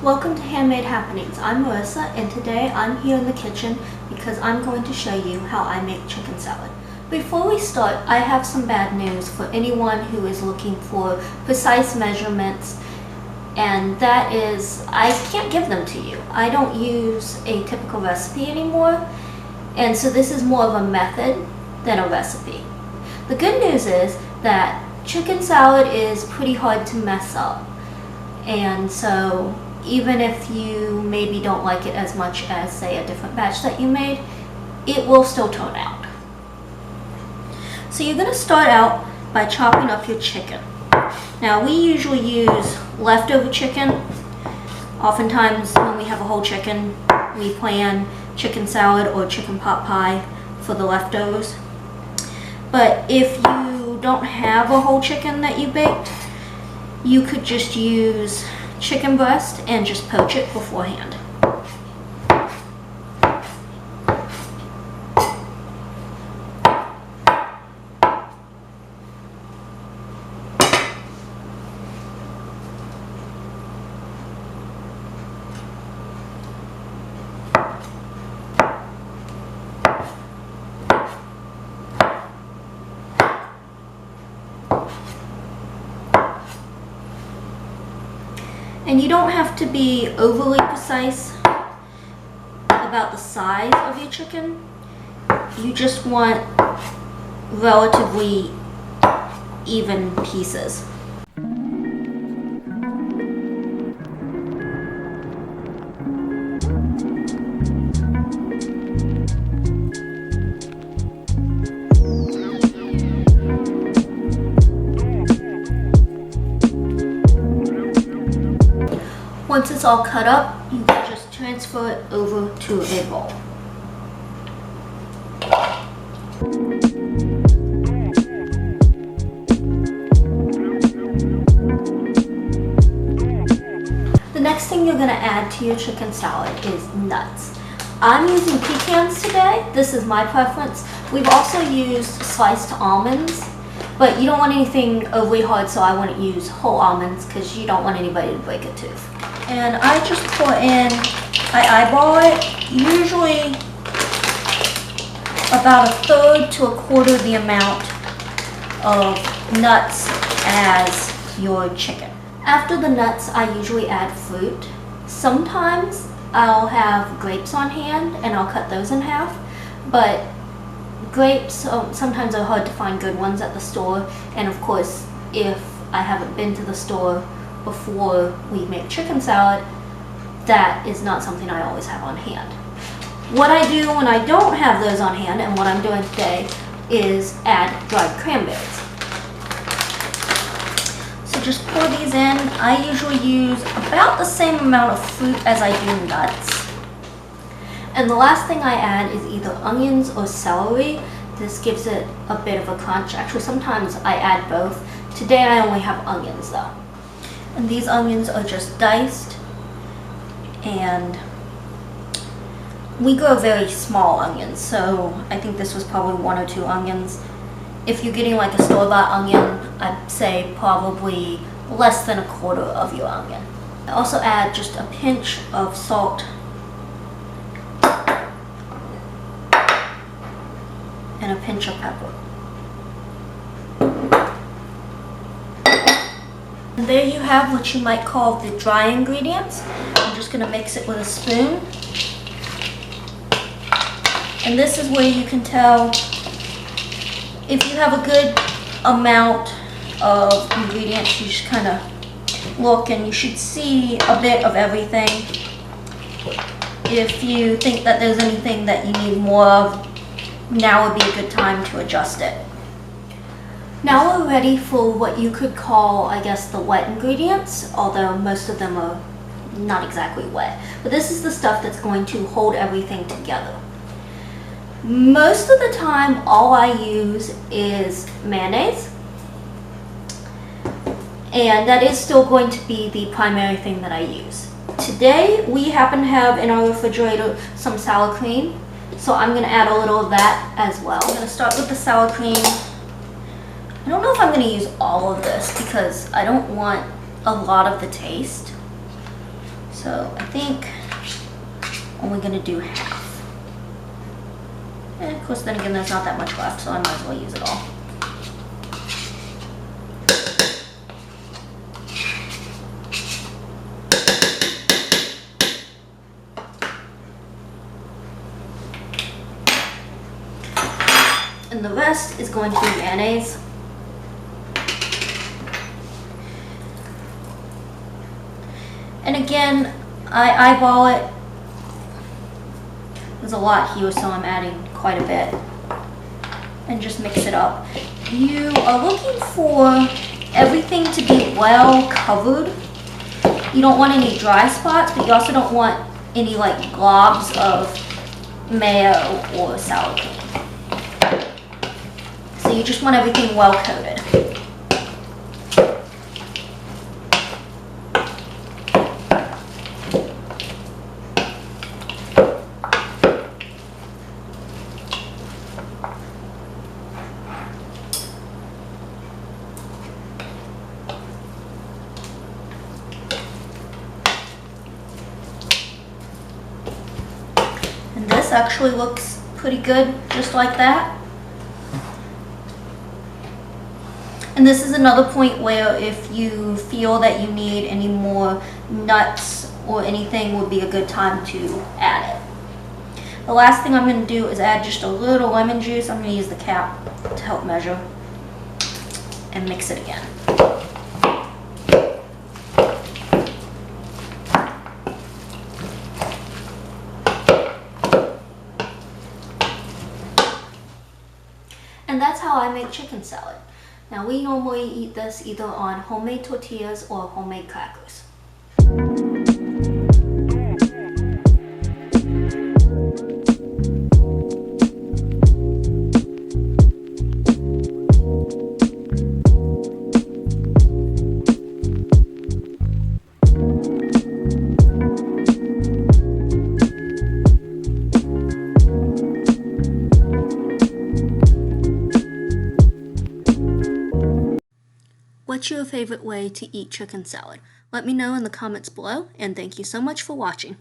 Welcome to Handmade Happenings. I'm Marissa, and today I'm here in the kitchen because I'm going to show you how I make chicken salad. Before we start, I have some bad news for anyone who is looking for precise measurements, and that is I can't give them to you. I don't use a typical recipe anymore, and so this is more of a method than a recipe. The good news is that chicken salad is pretty hard to mess up, and so even if you maybe don't like it as much as, say, a different batch that you made, it will still turn out. So you're going to start out by chopping up your chicken. Now, we usually use leftover chicken. Oftentimes when we have a whole chicken, we plan chicken salad or chicken pot pie for the leftovers. But if you don't have a whole chicken that you baked, you could just use chicken breast and just poach it beforehand. And you don't have to be overly precise about the size of your chicken. You just want relatively even pieces. Once it's all cut up, you can just transfer it over to a bowl. The next thing you're going to add to your chicken salad is nuts. I'm using pecans today. This is my preference. We've also used sliced almonds, but you don't want anything overly hard, so I wouldn't use whole almonds because you don't want anybody to break a tooth. And I just put in, I eyeball it, usually about 1/3 to 1/4 the amount of nuts as your chicken. After the nuts, I usually add fruit. Sometimes I'll have grapes on hand and I'll cut those in half, but grapes sometimes are hard to find good ones at the store, and of course if I haven't been to the store before we make chicken salad, that is not something I always have on hand. What I do when I don't have those on hand, and what I'm doing today, is add dried cranberries. So just pour these in. I usually use about the same amount of fruit as I do nuts. And the last thing I add is either onions or celery. This gives it a bit of a crunch. Actually, sometimes I add both. Today I only have onions though. And these onions are just diced, and we grow very small onions, so I think this was probably 1 or 2 onions. If you're getting like a store-bought onion, I'd say probably less than 1/4 of your onion. I also add just a pinch of salt and a pinch of pepper. And there you have what you might call the dry ingredients. I'm just going to mix it with a spoon. And this is where you can tell if you have a good amount of ingredients. You just kind of look and you should see a bit of everything. If you think that there's anything that you need more of, now would be a good time to adjust it. Now we're ready for what you could call, I guess, the wet ingredients, although most of them are not exactly wet. But this is the stuff that's going to hold everything together. Most of the time, all I use is mayonnaise. And that is still going to be the primary thing that I use. Today, we happen to have in our refrigerator some sour cream. So I'm going to add a little of that as well. I'm going to start with the sour cream. I don't know if I'm going to use all of this because I don't want a lot of the taste. So I think I'm only gonna do half. And of course, then again, there's not that much left, so I might as well use it all. And the rest is going to be mayonnaise. And again, I eyeball it. There's a lot here, so I'm adding quite a bit. And just mix it up. You are looking for everything to be well covered. You don't want any dry spots, but you also don't want any like globs of mayo or sour cream. So you just want everything well coated. And this actually looks pretty good, just like that. And this is another point where if you feel that you need any more nuts or anything, would be a good time to add it. The last thing I'm going to do is add just a little lemon juice. I'm going to use the cap to help measure and mix it again. And that's how I make chicken salad. Now we normally eat this either on homemade tortillas or homemade crackers. What's your favorite way to eat chicken salad? Let me know in the comments below, and thank you so much for watching.